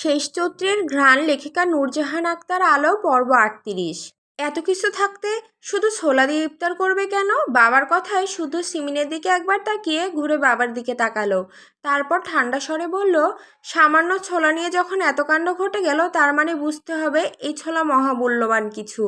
শেষ চৈত্রের ঘ্রাণ লেখিকা নূরজাহান আক্তার আলো পর্ব ৩৮। এত কিছু থাকতে শুধু ছোলা দিয়ে ইফতার করবে কেন? বাবার কথায় শুধু সিমিনের দিকে একবার তাকিয়ে ঘুরে বাবার দিকে তাকালো। তারপর ঠান্ডা স্বরে বলল, সামান্য ছোলা নিয়ে যখন এত কাণ্ড ঘটে গেল, তার মানে বুঝতে হবে এই ছোলা মহামূল্যবান কিছু।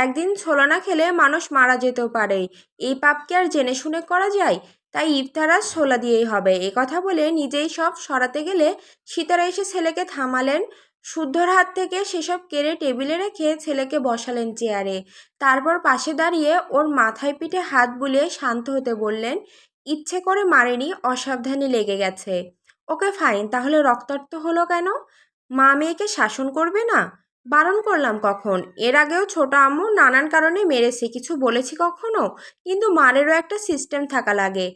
একদিন ছোলা না খেলে মানুষ মারা যেতেও পারে। এই পাপ কি আর জেনে শুনে করা যায়? তাই ইফতার আর ছোলা দিয়েই হবে। এ কথা বলে নিজেই সব সরাতে গেলে সীতারা এসে ছেলেকে থামালেন। শুদ্ধর হাত থেকে সেসব কেড়ে টেবিলে রেখে ছেলেকে বসালেন চেয়ারে। তারপর পাশে দাঁড়িয়ে ওর মাথায় পিঠে হাত বুলিয়ে শান্ত হতে বললেন, ইচ্ছে করে মারেনি, অসাবধানে লেগে গেছে। ওকে ফাইন, তাহলে রক্তাক্ত হলো কেন? মা মেয়েকে শাসন করবে না? বারণ করলাম কখন? এর আগেও ছোট আম্মু নানান কারণে মেরেছে, কিছু বলেছি কখনো? কিন্তু মারেরও একটা সিস্টেম থাকা লাগে।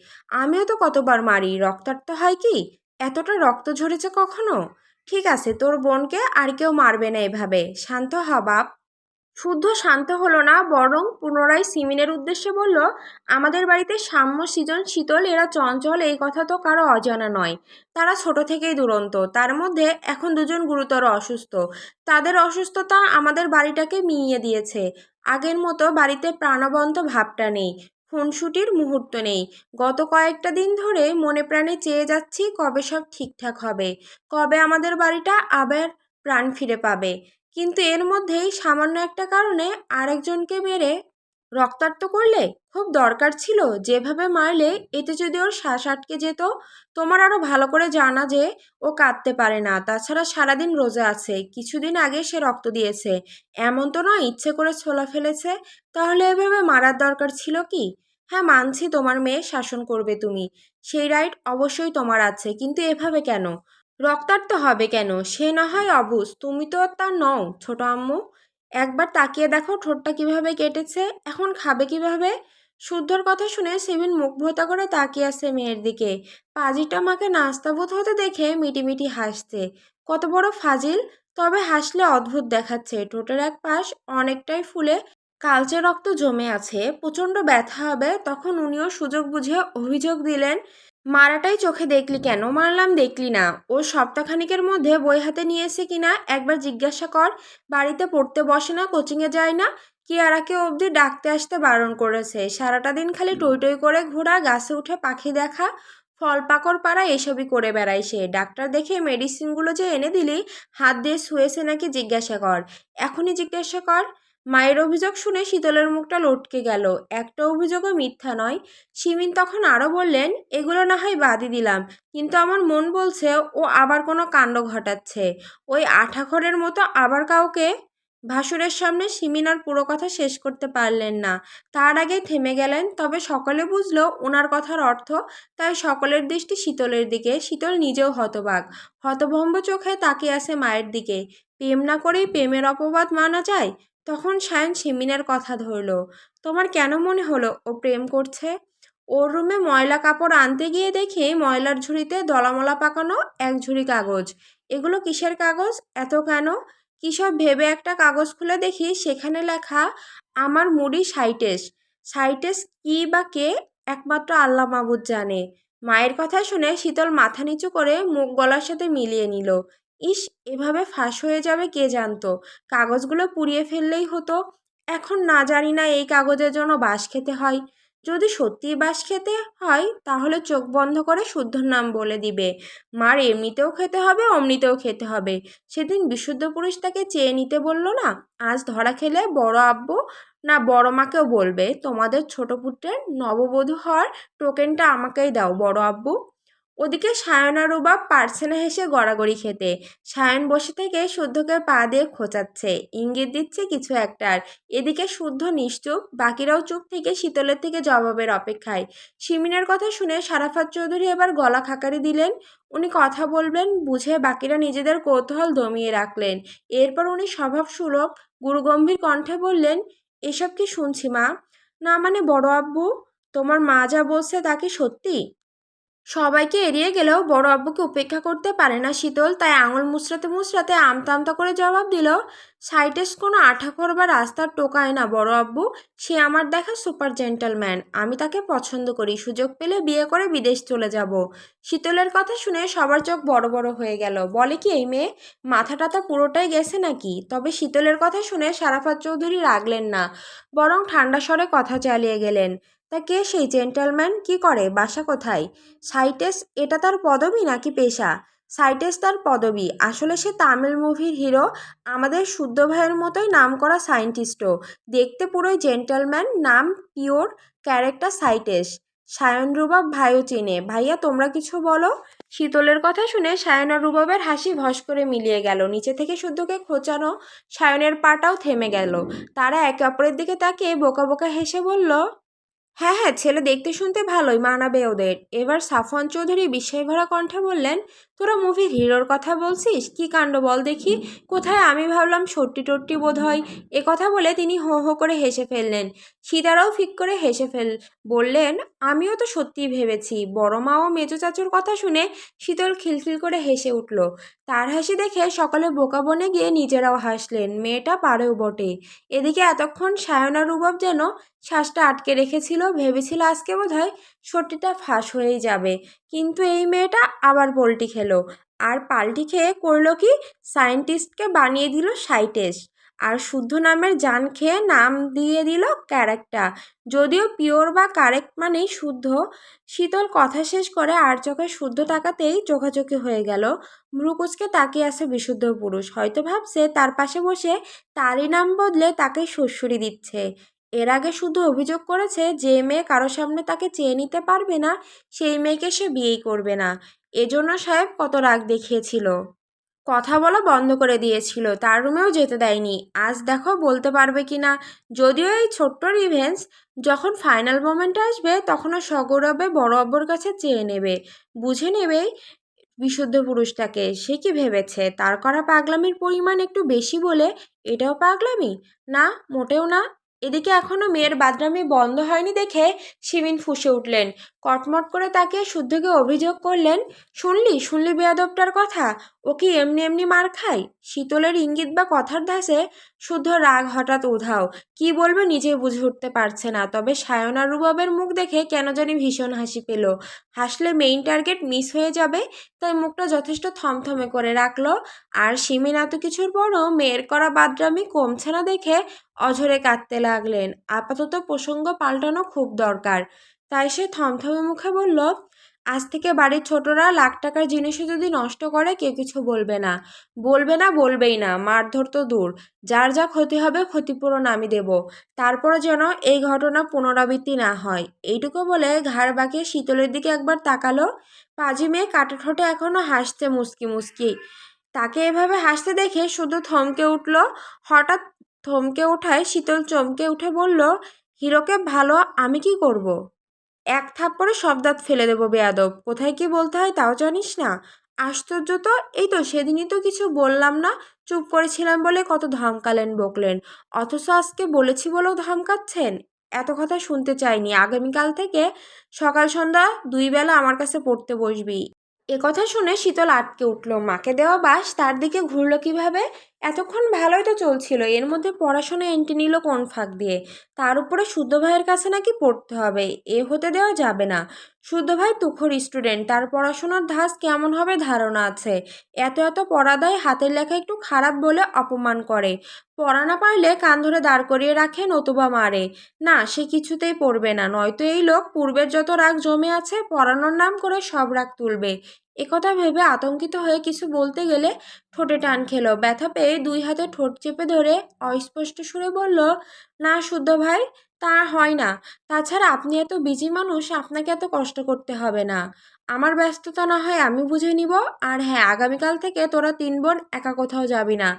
আমিও তো কতবার মারি, রক্তাক্ত হয় কি? এতটা রক্ত ঝরেছে কখনো? ঠিক আছে, তোর বোনকে আর কেউ মারবে না এভাবে। শান্ত হ বাপ। শুদ্ধ শান্ত হলো না, বরং পুনরায় সিমিনের উদ্দেশ্যে বলল, আমাদের বাড়িতে সাম্য, সৃজন, শীতল এরা চঞ্চল, এই কথা তো কারো অজানা নয়। তারা ছোট থেকেই দুরন্ত, তার মধ্যে এখন দুজন গুরুতর অসুস্থ। তাদের অসুস্থতা আমাদের বাড়িটাকে মিইয়ে দিয়েছে। আগের মতো বাড়িতে প্রাণবন্ত ভাবটা নেই, খুনসুটির মুহূর্ত নেই। গত কয়েকটা দিন ধরে মনে প্রাণে চেয়ে যাচ্ছি কবে সব ঠিকঠাক হবে, কবে আমাদের বাড়িটা আবার প্রাণ ফিরে পাবে। কিন্তু এর মধ্যেই সামান্য একটা কারণে আরেকজনকে মেরে রক্তাক্ত করলে? খুব দরকার ছিল যেভাবে মারলে? এতে যদি ওর শ্বাস আটকে যেত? তোমার আরো ভালো করে জানা যে ও কাঁদতে পারে না, তাছাড়া সারাদিন রোজা আছে, কিছুদিন আগে সে রক্ত দিয়েছে। এমন তো নয় ইচ্ছে করে ছোলা ফেলেছে। তাহলে এভাবে মারার দরকার ছিল কি? হ্যাঁ, মানছি তোমার মেয়ে শাসন করবে তুমি, সেই রাইট অবশ্যই তোমার আছে, কিন্তু এভাবে কেন? রক্তাক্ত হবে কেন? সে না হয় অবুঝ, তুমি তো আর তা নও ছোট আম্মু। একবার তাকিয়ে দেখো ঠোঁটটা কিভাবে কেটেছে, এখন খাবে কিভাবে? শুদ্ধর কথা শুনে সেবিন মুখ ভোতা করে তাকিয়ে আছে মেয়ের দিকে। পাজিটা মাকে নাস্তাবোধ হতে দেখে মিটিমিটি হাসছে। কত বড় ফাজিল! তবে হাসলে অদ্ভুত দেখাচ্ছে, ঠোঁটের এক পাশ অনেকটাই ফুলে কালচে রক্ত জমে আছে, প্রচণ্ড ব্যথা হবে। তখন উনিও সুযোগ বুঝে অভিযোগ দিলেন, মারাটাই চোখে দেখলি কেন? মারলাম দেখলি না? ও সপ্তাহখানিকের মধ্যে বই হাতে নিয়ে এসে কিনা একবার জিজ্ঞাসা কর। বাড়িতে পড়তে বসে না, কোচিংয়ে যায় না? কিয়ারাকে অবধি ডাকতে আসতে বারণ করেছে। সারাটা দিন খালি টই টই করে ঘোরা, গাছে উঠে পাখি দেখা, ফল পাকড় পাড়া, এসবই করে বেড়ায় সে। ডাক্তার দেখে মেডিসিনগুলো যে এনে দিলি, হাত দিয়ে শুয়েছে নাকি জিজ্ঞাসা কর, এখনই জিজ্ঞাসা কর। মায়ের অভিযোগ শুনে শীতলের মুখটা লটকে গেল। একটা অভিযোগও মিথ্যা নয়। শিমিন তখন আরও বললেন, এগুলো না হয় বাদই দিলাম, কিন্তু আমার মন বলছে ও আবার কোনো কাণ্ড ঘটাচ্ছে, ওই আঠাখড়ের মতো আবার কাউকে। ভাসুরের সামনে শিমিন আর পুরো কথা শেষ করতে পারলেন না, তার আগেই থেমে গেলেন। তবে সকলে বুঝলো ওনার কথার অর্থ, তাই সকলের দৃষ্টি শীতলের দিকে। শীতল নিজেও হতবাক, হতভম্ব চোখে তাকিয়ে আছে মায়ের দিকে। প্রেম না করেই প্রেমের অপবাদ মানা যায়? তখন সায়ন শিমিনের কথা ধরল, তোমার কেন মনে হলো ও প্রেম করছে? ওর রুমে ময়লা কাপড় আনতে গিয়ে দেখি ময়লার ঝুড়িতে দলামলা পাকানো এক ঝুড়ি কাগজ। এগুলো কিসের কাগজ? এত কেন? কী সব ভেবে একটা কাগজ খুলে দেখি সেখানে লেখা, আমার মুডি সাইটেস। সাইটেস কি বা কে? একমাত্র আল্লাহ মাবুদ জানে। মায়ের কথা শুনে শীতল মাথা নিচু করে মুখ গলার সাথে মিলিয়ে নিল। ইস, এভাবে ফাঁস হয়ে যাবে কে জানতো? কাগজগুলো পুড়িয়ে ফেললেই হতো। এখন না জানি না এই কাগজের জন্য বাঁশ খেতে হয়। যদি সত্যিই বাঁশ খেতে হয় তাহলে চোখ বন্ধ করে শুদ্ধর নাম বলে দিবে। মার এমনিতেও খেতে হবে, অমনিতেও খেতে হবে। সেদিন বিশুদ্ধ পুরুষ তাকে চেয়ে নিতে বলল না? আজ ধরা খেলে বড় আব্বু না বড় মাকেও বলবে, তোমাদের ছোট পুত্রের নববধূ হওয়ার টোকেনটা আমাকেই দাও বড় আব্বু। ওদিকে সায়ন আর রুবাব পারছে না হেসে গড়াগড়ি খেতে। সায়ন বসে থেকে শুদ্ধকে পা দিয়ে খোঁচাচ্ছে, ইঙ্গিত দিচ্ছে কিছু একটার। এদিকে শুদ্ধ নিশ্চুপ, বাকিরাও চুপ থেকে শীতলের থেকে জবাবের অপেক্ষায়। শিমিনের কথা শুনে সারাফাত চৌধুরী এবার গলা খাকারি দিলেন। উনি কথা বলবেন বুঝে বাকিরা নিজেদের কৌতূহল দমিয়ে রাখলেন। এরপর উনি স্বভাবসুলভ গুরুগম্ভীর কণ্ঠে বললেন, এসব কি শুনছি মা? না মানে বড় আব্বু, তোমার মা যা বলছে তা কি সত্যি? সবাইকে এড়িয়ে গেলেও বড় আব্বুকে উপেক্ষা করতে পারে না শীতল, তাই আঙুল মুচড়াতে মুচড়াতে আমতা আমতা করে জবাব দিল, সাইটেস কোনো আঠাখর বা রাস্তার টোকায় না বড় আব্বু। সে আমার দেখা সুপার জেন্টলম্যান, আমি তাকে পছন্দ করি, সুযোগ পেলে বিয়ে করে বিদেশ চলে যাব। শীতলের কথা শুনে সবার চোখ বড় বড় হয়ে গেল। বলে কি এই মেয়ে, মাথা টাথা পুরোটাই গেছে নাকি? তবে শীতলের কথা শুনে সারাফাত চৌধুরী রাগলেন না, বরং ঠান্ডা স্বরে কথা চালিয়ে গেলেন, তা কে সেই জেন্টলম্যান, কি করে, বাসা কোথায়? সাইটেস এটা তার পদবি নাকি পেশা? সাইটেস তার পদবি, আসলে সে তামিল মুভির হিরো, আমাদের শুদ্ধ ভাইয়ের মতোই নামকরা সায়েন্টিস্টও, দেখতে পুরোই জেন্টলম্যান, নাম পিওর, ক্যারেক্টার সাইটেস। সায়ন রুবাব ভাইও চিনে। ভাইয়া তোমরা কিছু বলো। শীতলের কথা শুনে সায়ন আর রুবাবের হাসি ভস করে মিলিয়ে গেল। নিচে থেকে শুদ্ধকে খোঁচানো সায়নের পাটাও থেমে গেল। তারা একে অপরের দিকে তাকিয়ে বোকা বোকা হেসে বলল, হ্যাঁ হ্যাঁ, ছেলে দেখতে শুনতে ভালোই, মানাবে ওদের। এবার সাফওয়ান চৌধুরী বিস্ময়ভরা কণ্ঠে বললেন, তোরা মুভির হিরোর কথা বলছিস? কি কাণ্ড বল দেখি, কোথায়? আমি ভাবলাম সট্টি টট্টি বোধ হয়। এ কথা বলে তিনি হো হো করে হেসে ফেললেন। সীতারাও ফিক করে বললেন, আমিও তো সত্যিই ভেবেছি। বড় মা ও মেজো চাচুর কথা শুনে শীতল খিলখিল করে হেসে উঠল। তার হাসি দেখে সকলে বোকা বনে গিয়ে নিজেরাও হাসলেন। মেয়েটা পারেও বটে। এদিকে এতক্ষণ সায়না রুবাব যেন শ্বাসটা আটকে রেখেছিল, ভেবেছিল আজকে বোধহয় সত্যিটা ফাঁস হয়েই যাবে, কিন্তু এই মেয়েটা আবার পোল্টি খেলো। আর পাল্টি খেয়ে করলো কি, সায়েন্টিস্টকে বানিয়ে দিল সাইটেস্ট, আর শুদ্ধ নামের জান খেয়ে নাম দিয়ে দিল ক্যারেক্টার। যদিও পিওর বা কারেক্ট মানেই শুদ্ধ। শীতল কথা শেষ করে আর চোখে শুদ্ধ তাকাতেই চোখাচোখি হয়ে গেল। ভ্রুকুচকে তাকিয়ে আছে বিশুদ্ধ পুরুষ, হয়তো ভাবছে তার পাশে বসে তারই নাম বদলে তাকে সুড়সুড়ি দিচ্ছে। এর আগে শুধু অভিযোগ করেছে, যে মেয়ে কারো সামনে তাকে চেয়ে নিতে পারবে না সেই মেয়েকে সে বিয়েই করবে না। এজন্য সাহেব কত রাগ দেখিয়েছিল, কথা বলা বন্ধ করে দিয়েছিল, তার রুমেও যেতে দেয়নি। আজ দেখো বলতে পারবে কি না। যদিও এই ছোট্ট রিভেন্স যখন ফাইনাল মোমেন্ট আসবে তখনও সগৌরবে বড় অব্বর কাছে চেয়ে নেবে, বুঝে নেবেই বিশুদ্ধ পুরুষটাকে। সে কি ভেবেছে তার করা পাগলামির পরিমাণ একটু বেশি বলে এটাও পাগলামি? না, মোটেও না। এদিকে এখনো মেয়ের বাদরামি বন্ধ হয়নি দেখে শিবিন ফুঁসে উঠলেন। কটমট করে তাকিয়ে শুদ্ধকে অভিযোগ করলেন, শুনলি শুনলি বেয়াদবটার কথা, ও কি এমনি এমনি মার খায়? শীতলের ইঙ্গিত বা কথার ধাসে শুদ্ধ রাগ হঠাৎ উধাও, কি বলবে নিজেই বুঝে উঠতে পারছে না। তবে সায়না রুবাবের মুখ দেখে কেন জানি ভীষণ হাসি পেল। হাসলে মেইন টার্গেট মিস হয়ে যাবে, তাই মুখটা যথেষ্ট থমথমে করে রাখলো। আর শিমিন এত কিছুর পরও মেয়ের করা বাদরামি কমছে না দেখে অঝরে কাঁদতে লাগলেন। আপাতত প্রসঙ্গ পাল্টানো খুব দরকার, তাই সে থমথমে মুখে বলল, আজ থেকে বাড়ির ছোটরা লাখ টাকার জিনিসও যদি নষ্ট করে কেউ কিছু বলবে না। বলবে না, বলবেই না, মারধর তো দূর, যার যা ক্ষতি হবে ক্ষতিপূরণ আমি দেব। তারপরে যেন এই ঘটনা পুনরাবৃত্তি না হয়। এইটুকু বলে ঘাড় বাঁকিয়ে শীতলের দিকে একবার তাকালো। পাজি মেয়ে কাটা ঠোঁটে এখনো হাসছে মুস্কি মুস্কি। তাকে এভাবে হাসতে দেখে শুধু থমকে উঠল। হঠাৎ থমকে ওঠায় শীতল চমকে উঠে বলল, হিরোকে ভালো আমি কি করব? এক থাপ্পড়ে সব দাঁত ফেলে দেবো বেয়াদব, কোথায় কি বলতে হয় তাও জানিস না? আশ্চর্য তো, এই তো সেদিনই তো কিছু বললাম না, চুপ করেছিলাম বলে কত ধমকালেন বকলেন, অথচ আজকে বলেছি বলেও ধমকাচ্ছেন। এত কথা শুনতে চাইনি, আগামীকাল থেকে সকাল সন্ধ্যা 2 বেলা আমার কাছে পড়তে বসবি। এ কথা শুনে শীতল আটকে উঠল। মাকে দেওয়া বাস তার দিকে ঘুরল কিভাবে? এতক্ষণ ভালোই তো চলছিল, এর মধ্যে পড়াশোনা এন্টে নিল কোন ফাঁক দিয়ে? তার উপরে শুদ্ধ ভাইয়ের কাছে নাকি পড়তে হবে, এ হতে দেওয়া যাবে না। শুদ্ধ ভাই তুখোর স্টুডেন্ট, তার পড়াশোনার ধাঁচ কেমন হবে ধারণা আছে। এত এত পড়া দেয়, হাতের লেখা একটু খারাপ বলে অপমান করে, পড়া না পারলে কান ধরে দাঁড় করিয়ে রাখে নতুবা মারে। না, সে কিছুতেই পড়বে না, নয়তো এই লোক পূর্বের যত রাগ জমে আছে পড়ানোর নাম করে সব রাগ তুলবে। একথা ভেবে আতঙ্কিত হয়ে কিছু বলতে গেলে ঠোঁটে টান খেলো। ব্যথা পেয়ে 2 হাতে ঠোঁট চেপে ধরে অস্পষ্ট সুরে বলল, না শুদ্ধ ভাই, তা হয় না। তাছাড়া আপনি এত বিজি মানুষ, আপনাকে এত কষ্ট করতে হবে না। আমার ব্যস্ততা না হয় আমি বুঝে নিব। আর হ্যাঁ, আগামীকাল থেকে তোরা 3 বোন একা কোথাও যাবি না।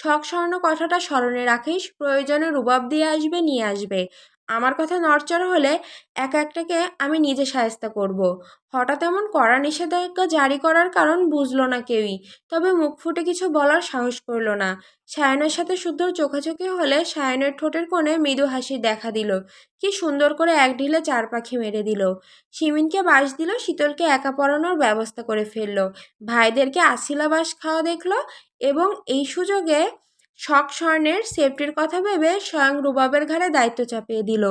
শখ স্বর্ণ কথাটা স্মরণে রাখিস, প্রয়োজনে রুবাব দিয়ে আসবে, নিয়ে আসবে। আমার কথা নড়চড় হলে এক একটাকে আমি নিজে শায়েস্তা করব। হঠাৎ এমন কড়া নিষেধাজ্ঞা জারি করার কারণ বুঝলো না কেউই, তবে মুখ ফুটে কিছু বলার সাহস করল না। সায়নের সাথে শুদ্ধর চোখাচোখি হলে সায়নের ঠোঁটের কোণে মৃদু হাসি দেখা দিল। কি সুন্দর করে এক ঢিলে চার পাখি মেরে দিল। সিমিনকে বাঁশ দিল, শীতলকে একা পড়ানোর ব্যবস্থা করে ফেললো, ভাইদেরকে আশিলাবাস খাওয়া দেখলো, এবং এই সুযোগে শখ স্বর্ণের সেফটির কথা ভেবে স্বয়ং রুবাবের ঘাড়ে দায়িত্ব চাপিয়ে দিল।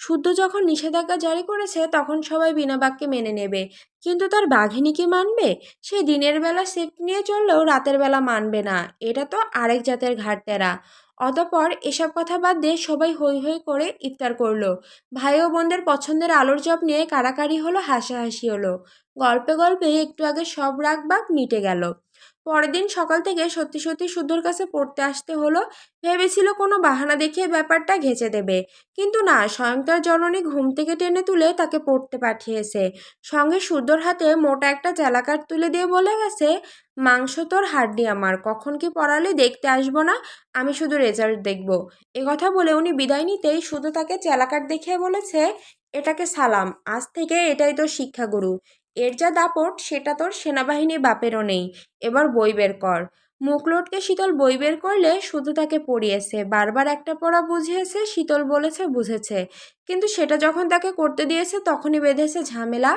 শুদ্ধ যখন নিষেধাজ্ঞা জারি করেছে তখন সবাই বিনা বাক্যে মেনে নেবে, কিন্তু তার বাঘিনী কি মানবে? সে দিনের বেলা সেফটি নিয়ে চললেও রাতের বেলা মানবে না, এটা তো আরেক জাতের ঘাড়তেরা। অতঃপর এসব কথা বাদ দিয়ে সবাই হৈ হৈ করে ইফতার করলো। ভাই ও বোনদের পছন্দের আলুর চপ নিয়ে কাড়াকাড়ি হলো, হাসাহাসি হলো। গল্পে গল্পে একটু আগে সব রাগ বাগ মিটে গেল। পরের দিন সকাল থেকে সত্যি সত্যি শুদ্ধর কাছে পড়তে আসতে হলো। ভেবেছিল কোনো বাহানা দেখিয়ে ব্যাপারটা ঘেঁচে দেবে, কিন্তু না, স্বয়ং তার জননী ঘুম থেকে টেনে তুলে তাকে পড়তে পাঠিয়েছে। সঙ্গে শুদ্ধর হাতে মোটা একটা চালাকাঠ তুলে দিয়ে বলে গেছে, মাংস তোর হাড্ডি আমার, কখন কি পড়ালে দেখতে আসবো না, আমি শুধু রেজাল্ট দেখব। কথা বলে উনি বিদায় নিতেই শুধু তাকে চালাকাঠ দেখিয়ে বলেছে, এটাকে সালাম, আজ থেকে এটাই তোর শিক্ষাগুরু। এর যা দাপট সেটা তোর সেনাবাহিনী বাপেরও নেই। এবার বই বের কর। মুখ লটকে শীতল বই বের করলে শুধু তাকে পড়িয়েছে, বারবার একটা পড়া বুঝিয়েছে, শীতল বলেছে বুঝেছে, কিন্তু সেটা যখন তাকে করতে দিয়েছে তখনই বেঁধেছে ঝামেলা।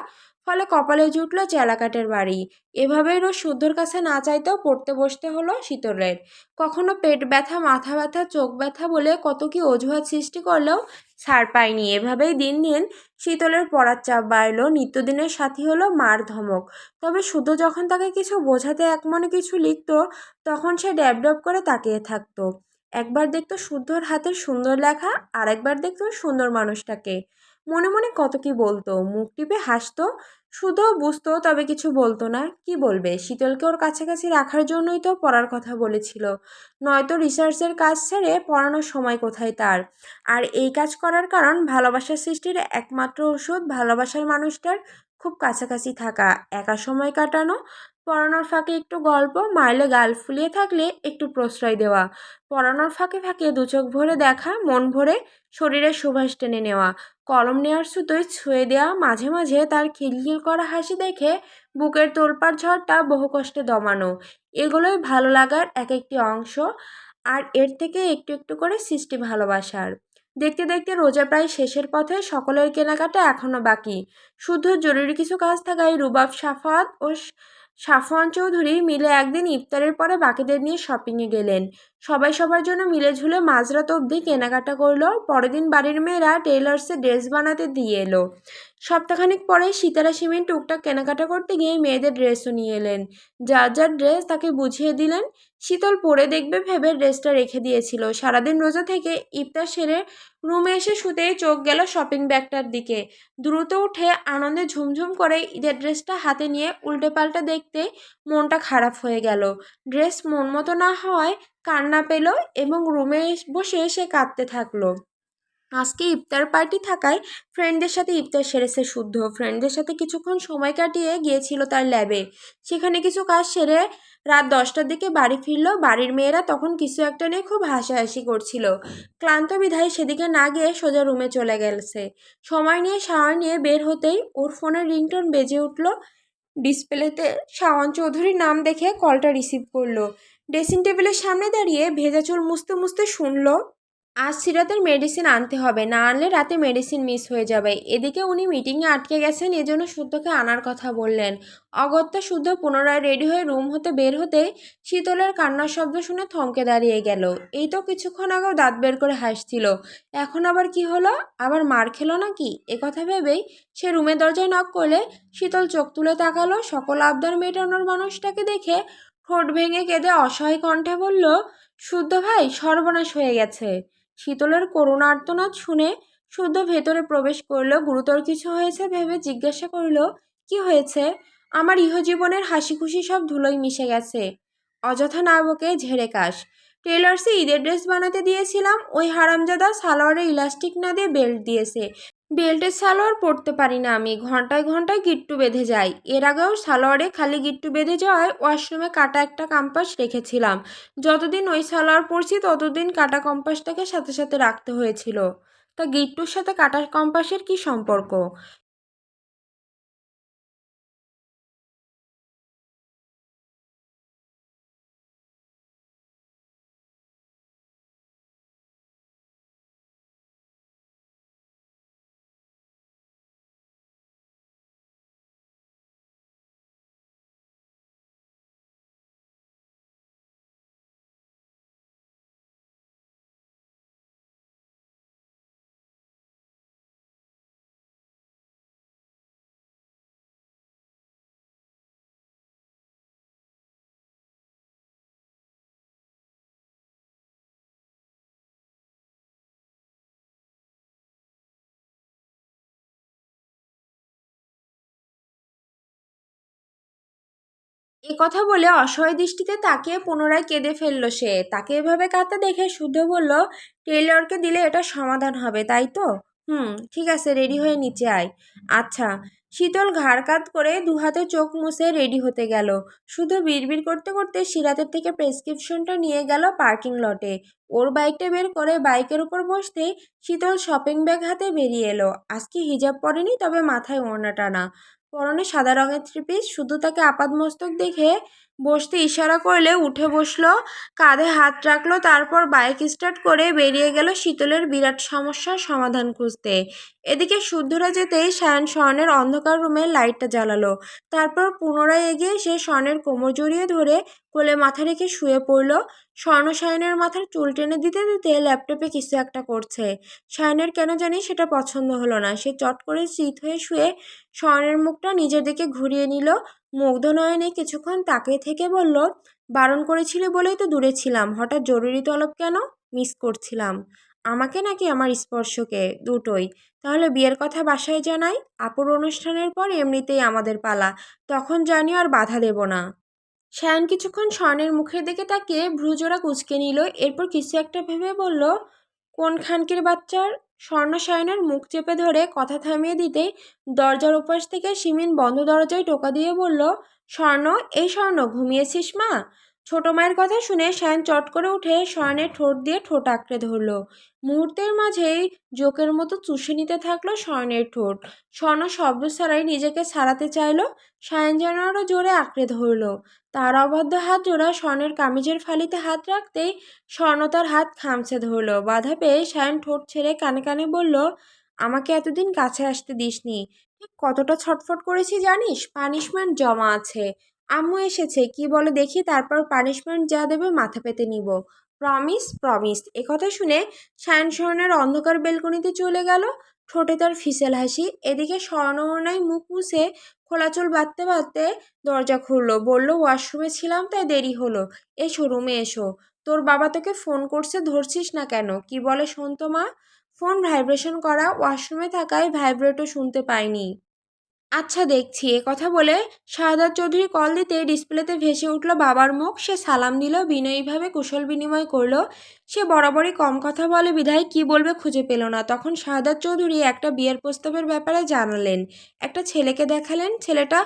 ফলে কপালে জুটল চেলাকাটের বাড়ি। এভাবেই রোজ শুদ্ধর কাছে না চাইতেও পড়তে বসতে হলো শীতলের। কখনো পেট ব্যথা, মাথা ব্যথা, চোখ ব্যথা বলে কত কি অজুহাত সৃষ্টি করলেও ছাড় পায়নি। এভাবেই দিন দিন শীতলের পড়ার চাপ বাড়ল, নিত্যদিনের সাথী হলো মার ধমক। তবে শুদ্ধ যখন তাকে কিছু বোঝাতে একমনে কিছু লিখত তখন সে ড্যাব ড্যাব করে তাকিয়ে থাকতো। একবার দেখতো শুদ্ধর হাতের সুন্দর লেখা, আর একবার দেখতো সুন্দর মানুষটাকে। মনে মনে কত কি বলতো, মুখ টিপে হাসতো। শুধুও বুঝতো, তবে কিছু বলতো না। কি বলবে? শীতলকে ওর কাছাকাছি রাখার জন্যই তো পড়ার কথা বলেছিল, নয়তো রিসার্চের কাজ ছেড়ে পড়ানোর সময় কোথায় তার। আর এই কাজ করার কারণ ভালোবাসার সৃষ্টির একমাত্র ওষুধ ভালোবাসার মানুষটার খুব কাছাকাছি থাকা, একা সময় কাটানো, পড়ানোর ফাঁকে একটু গল্প, মাইলে গাল ফুলিয়ে থাকলে একটু প্রশ্রয় দেওয়া, পড়ানোর ফাঁকে ফাঁকে দু চোখ ভরে দেখা, মন ভরে শরীরের সুবাস টেনে নেওয়া, কলম নেওয়ার সুতোয় ছুঁয়ে দেওয়া, মাঝে মাঝে তার খিলখিল করা হাসি দেখে বুকের তোলপাড় ঝড়টা বহু কষ্টে দমানো, এগুলোই ভালো লাগার এক একটি অংশ। আর এর থেকে একটু একটু করে সৃষ্টি ভালোবাসার। দেখতে দেখতে রোজা প্রায় শেষের পথে, সকলের কেনাকাটা এখনও বাকি। শুধু জরুরি কিছু কাজ থাকায় রুবাব, সাফাত ও সাফওয়ান চৌধুরী মিলে একদিন ইফতারের পরে বাকিদের নিয়ে শপিংয়ে গেলেন। সবাই সবার জন্য মিলে ঝুলে মাঝরাত অবধি কেনাকাটা করলো। পরের দিন বাড়ির মেয়েরা টেইলার্সে ড্রেস বানাতে দিয়ে এলো। সপ্তাহখানেক পরে সিতারা শিমিন টুকটাক কেনাকাটা করতে গিয়ে মেয়েদের ড্রেসও নিয়ে এলেন। যার যার ড্রেস তাকে বুঝিয়ে দিলেন। শীতল পরে দেখবে ভেবে ড্রেসটা রেখে দিয়েছিল। সারাদিন রোজা থেকে ইফতার সেরে রুমে এসে শুতেই চোখ গেল শপিং ব্যাগটার দিকে। দ্রুত উঠে আনন্দে ঝুমঝুম করে ঈদের ড্রেসটা হাতে নিয়ে উল্টে পাল্টে দেখতে মনটা খারাপ হয়ে গেল। ড্রেস মন মতো না হওয়ায় কান্না পেল এবং রুমে বসে সে কাঁদতে থাকলো। আজকে ইফতার পার্টি থাকায় ফ্রেন্ডদের সাথে ইফতার সেরেছে শুদ্ধ। ফ্রেন্ডদের সাথে কিছুক্ষণ সময় কাটিয়ে গিয়েছিল তার ল্যাবে। সেখানে কিছু কাজ সেরে রাত 10টার দিকে বাড়ি ফিরল। বাড়ির মেয়েরা তখন কিছু একটা নিয়ে খুব হাসাহাসি করছিল। ক্লান্ত বিধায় সেদিকে না গিয়ে সোজা রুমে চলে গেছে। সময় নিয়ে শাওয়ার নিয়ে বের হতেই ওর ফোনের রিংটোন বেজে উঠল। ডিসপ্লেতে শাওয়ান চৌধুরীর নাম দেখে কলটা রিসিভ করলো। ড্রেসিং টেবিলের সামনে দাঁড়িয়ে ভেজা চুল মুছতে মুছতে শুনল, আজ সিরাতের মেডিসিন আনতে হবে, না আনলে রাতে মেডিসিন মিস হয়ে যাবে। এদিকে উনি মিটিংয়ে আটকে গেছেন, এজন্য শুদ্ধকে আনার কথা বললেন। অগত্যা শুদ্ধ পুনরায় রেডি হয়ে রুম হতে বের হতে শীতলের কান্নার শব্দ শুনে থমকে দাঁড়িয়ে গেল। এই তো কিছুক্ষণ আগেও দাঁত বের করে হাসছিল, এখন আবার কি হলো? আবার মার খেলো নাকি? কথা ভেবেই সে রুমের দরজায় নক করলে শীতল চোখ তুলে তাকালো। সকল আবদার মেটানোর মানুষটাকে দেখে ঠোঁট ভেঙে কেঁদে অসহায় কণ্ঠে বলল, শুদ্ধ ভাই, সর্বনাশ হয়ে গেছে। শীতলের করুণ আর্তনাদ শুনে শুদ্ধ ভেতরে প্রবেশ করল। গুরুতর কিছু হয়েছে ভেবে জিজ্ঞাসা করল, কি হয়েছে? আমার ইহজীবনের হাসি খুশি সব ধুলোয় মিশে গেছে। অযথা না বকে ঝেড়ে কাশ। টেলার্সে ঈদের ড্রেস বানাতে দিয়েছিলাম, ওই হারামজাদা সালোয়ারে ইলাস্টিক না দিয়ে বেল্ট দিয়েছে। বেল্টের সালোয়ার পরতে পারি না আমি, ঘন্টায় ঘন্টায় গিট্টু বেঁধে যায়। এর আগেও সালোয়ারে খালি গিট্টু বেঁধে যাওয়ায় ওয়াশরুমে কাটা একটা কম্পাস রেখেছিলাম। যতদিন ওই সালোয়ার পরছি ততদিন কাটা কম্পাসটাকে সাথে সাথে রাখতে হয়েছিল। তা গিট্টুর সাথে কাটা কম্পাসের কি সম্পর্ক? এ কথা বলে অসহায় দৃষ্টিতে তাকিয়ে পুনরায় কেঁদে ফেলল সে। তাকে এভাবে কাঁদতে দেখে শুদ্ধ বলল, টেইলরকে দিলে এটা সমাধান হবে তাই তো? ঠিক আছে, রেডি হয়ে নিচে আয়। আচ্ছা। শীতল ঘাড় কাত করে দুহাতে চোখ মুছে রেডি হতে গেল। শুধু বিড়বিড় করতে করতে সিরাতের থেকে প্রেসক্রিপশনটা নিয়ে গেল পার্কিং লটে। ওর বাইকটা বের করে বাইকের উপর বসতেই শীতল শপিং ব্যাগ হাতে বেরিয়ে এলো। আজকে হিজাব পরেনি, তবে মাথায় ওড়না টানা, পরনে সাদা রঙের থ্রি পিস। শুধু তাকে আপাদমস্তক দেখে বসতে ইশারা করলে উঠে বসলো, কাঁধে হাত রাখলো, তারপর বাইক স্টার্ট করে বেরিয়ে গেল শীতলের বিরাট সমস্যার সমাধান খুঁজতে। এদিকে শুদ্ধরা যেতেই সায়ন স্বর্ণের অন্ধকার রুমের লাইটটা জ্বালালো। তারপর পুনরায় এগিয়ে এসে স্বর্ণের কোমর জড়িয়ে ধরে কোলে মাথা রেখে শুয়ে পড়ল। স্বর্ণ সায়নের মাথার চুল টেনে দিতে দিতে ল্যাপটপে কিছু একটা করছে। সায়নের কেন জানি সেটা পছন্দ হলো না। সে চট করে চিত হয়ে শুয়ে স্বর্ণের মুখটা নিজের দিকে ঘুরিয়ে নিল। মুগ্ধ নয়নে কিছুক্ষণ তাকিয়ে থেকে বলল, বারণ করেছিলে বলেই তো দূরে ছিলাম, হঠাৎ জরুরি তলব কেন? মিস করছিলাম। আমাকে নাকি আমার স্পর্শকে? দুটোই। তাহলে বিয়ের কথা বাসায় জানাই। আপুর অনুষ্ঠানের পর এমনিতেই আমাদের পালা, তখন জানি আর বাধা দেব না। সায়ন কিছুক্ষণ স্বর্ণের মুখের দিকে তাকিয়ে ভ্রুজোড়া কুঁচকে নিল। এরপর কিছু একটা ভেবে বলল, কোন খানকির বাচ্চার? স্বর্ণ সায়নের মুখ চেপে ধরে কথা থামিয়ে দিতেই দরজার ওপাশ থেকে সিমিন বন্ধ দরজায় টোকা দিয়ে বলল, স্বর্ণ, এই স্বর্ণ, ঘুমিয়েছিস মা? ছোট মায়ের কথা শুনে সায়ন চট করে উঠে স্বর্ণের ঠোঁট দিয়ে ঠোঁট আঁকড়ে ধরল। মুহূর্তের মাঝেই জোকের মতো চুষে নিতে থাকলো স্বর্ণের ঠোঁট। স্বর্ণ শব্দ ছাড়াই নিজেকে ছাড়াতে চাইল। সায়ন যেন আরো জোরে আঁকড়ে ধরল। তার অবাধ্য হাত জোড়া স্বর্ণের কামিজের ফালিতে হাত রাখতেই স্বর্ণ তার হাত খামচে ধরল। বাধা পেয়ে সায়ন ঠোঁট ছেড়ে কানে কানে বলল, আমাকে এতদিন কাছে আসতে দিসনি। ঠিক কতটা ছটফট করেছি জানিস? পানিশমেন্ট জমা আছে। আম্মু এসেছে, কি বলে দেখি, তারপর পানিশমেন্ট যা দেবে মাথা পেতে নিব। প্রমিস? প্রমিস। একথা শুনে সায়ন স্বর্ণের অন্ধকার বেলকনিতে চলে গেল। ঠোঁটে তার ফিসেল হাসি। এদিকে স্বর্ণবর্ণায় মুখ মুছে খোলা চুল বাঁধতে বাঁধতে দরজা খুলল। বলল, ওয়াশরুমে ছিলাম তাই দেরি হলো। এসো, রুমে এসো। তোর বাবা তোকে ফোন করছে, ধরছিস না কেন? কি বলে শোন তো মা। ফোন ভাইব্রেশন করা, ওয়াশরুমে থাকায় ভাইব্রেটও শুনতে পাইনি। আচ্ছা দেখছি। এ কথা বলে শাহাদাত চৌধুরী কল দিতে ডিসপ্লেতে ভেসে উঠল বাবার মুখ। সে সালাম দিল, বিনয়ীভাবে কুশল বিনিময় করল। সে বরাবরই কম কথা বলে বিধায় কি বলবে খুঁজে পেল না। তখন শাহাদাত চৌধুরী একটা বিয়ের প্রস্তাবের ব্যাপারে জানালেন। একটা ছেলেকে দেখালেন। ছেলেটা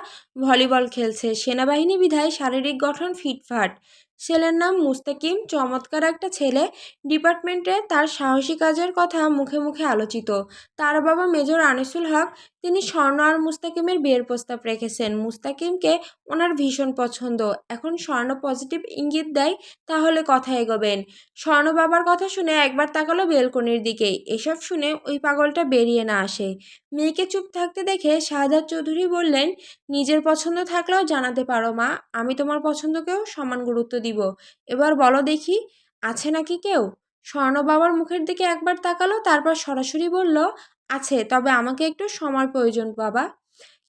ভলিবল খেলছে, সেনাবাহিনী বিধায় শারীরিক গঠন ফিটফাট। ছেলের নাম মুস্তাকিম, চমৎকার একটা ছেলে। ডিপার্টমেন্টে তার সাহসী কাজের কথা মুখে মুখে আলোচিত। তার বাবা মেজর আনিসুল হক, তিনি স্বর্ণ আর মুস্তাকিমের বিয়ের প্রস্তাব রেখেছেন। মুস্তাকিমকে ওনার ভীষণ পছন্দ। এখন স্বর্ণ পজিটিভ ইঙ্গিত দেয়, তাহলে কথা এগোবেন। স্বর্ণ বাবার কথা শুনে একবার তাকালো বেলকনির দিকেই। এসব শুনে ওই পাগলটা বেরিয়ে না আসে। মেয়েকে চুপ থাকতে দেখে শাহাদাত চৌধুরী বললেন, নিজের পছন্দ থাকলেও জানাতে পারো মা, আমি তোমার পছন্দকেও সমান গুরুত্ব দিব। এবার বলো দেখি, আছে নাকি কেউ? স্বর্ণ বাবার মুখের দিকে একবার তাকালো, তারপর সরাসরি বলল, আছে, তবে আমাকে একটু সময় প্রয়োজন বাবা।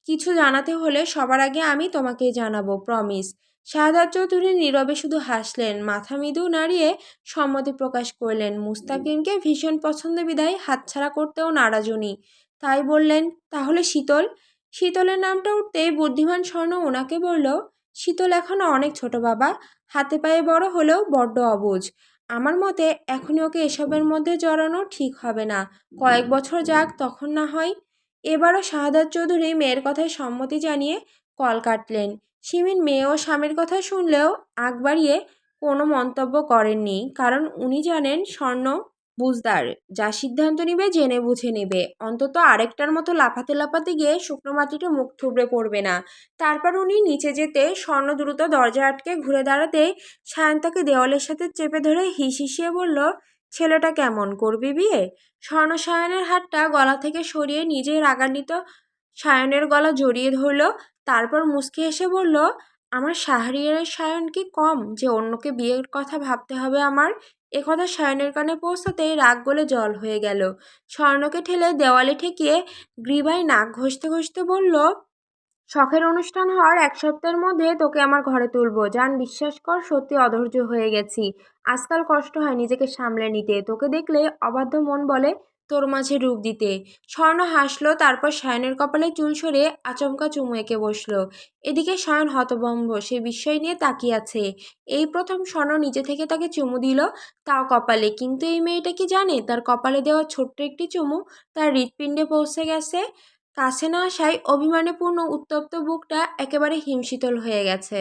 কিছু জানাতে হলে সবার আগে আমি তোমাকেই জানাবো, প্রমিস। শাহাদাত চৌধুরী নীরবে শুধু হাসলেন, মাথা মৃদু নাড়িয়ে সম্মতি প্রকাশ করলেন। মুস্তাকিমকে ভীষণ পছন্দ বিধায় হাতছাড়া করতেও নারাজ উনি। তাই বললেন, তাহলে শীতল? শীতলের নামটা উঠতেই বুদ্ধিমান স্বর্ণ ওনাকে বলল, শীতল এখনো অনেক ছোট বাবা, হাতে পায়ে বড় হলেও বড্ড অবুঝ। আমার মতে এখনই ওকে এসবের মধ্যে জড়ানো ঠিক হবে না। কয়েক বছর যাক, তখন না হয়। এবারও শাহাদাত চৌধুরী মেয়ের কথায় সম্মতি জানিয়ে কল কাটলেন। শিমিন মেয়ে ও স্বামীর কথা শুনলেও আগ বাড়িয়ে কোনো মন্তব্য করেননি, কারণ উনি জানেন স্বর্ণ বুঝদার, যা সিদ্ধান্ত নিবে জেনে বুঝে নেবে। অন্তত আরেকটার মতো লাফাতে লাফাতে গিয়ে শুকনো মাটিতে মুখ থুবড়ে পড়বে না। তারপর উনি নিচে যেতে স্বর্ণ দ্রুত দরজা আটকে ঘুরে দাঁড়াতেই সায়ন তাকে দেওয়ালের সাথে চেপে ধরে হিসিয়ে বলল, ছেলেটা কেমন, করবি বিয়ে? স্বর্ণ সায়নের হাতটা গলা থেকে সরিয়ে নিজেই রাগান্বিত সায়নের গলা জড়িয়ে ধরল। তারপর মুচকি হেসে বলল, আমার শাহরিয়ারের সায়ন কি কম যে অন্যকে বিয়ের কথা ভাবতে হবে আমার? একথা সায়নের কানে পৌঁছাতেই রাগ গলে জল হয়ে গেল। স্বর্ণকে ঠেলে দেওয়ালে ঠেকিয়ে গ্রীবায় নাক ঘষতে ঘষতে বলল, শখের অনুষ্ঠান হওয়ার 1 সপ্তাহের মধ্যে তোকে আমার ঘরে তুলবো। জান, বিশ্বাস কর, সত্যি অধৈর্য হয়ে গেছি। আজকাল কষ্ট হয় নিজেকে সামলে নিতে। তোকে দেখলে অবাধ্য মন বলে তোর মাঝে রূপ দিতে। স্বর্ণ হাসলো, তারপর সায়নের কপালে চুল সরিয়ে আচমকা চুমু এঁকে বসলো। এদিকে সায়ন হতভম্ব, সে বিস্ময় নিয়ে তাকিয়ে আছে। এই প্রথম স্বর্ণ নিজে থেকে তাকে চুমু দিল, তাও কপালে। কিন্তু এই মেয়েটা কি জানে তার কপালে দেওয়া ছোট্ট একটি চুমু তার হৃৎপিণ্ডে পৌঁছে গেছে? কাছে না আসায় অভিমানে পূর্ণ উত্তপ্ত বুকটা একেবারে হিমশীতল হয়ে গেছে।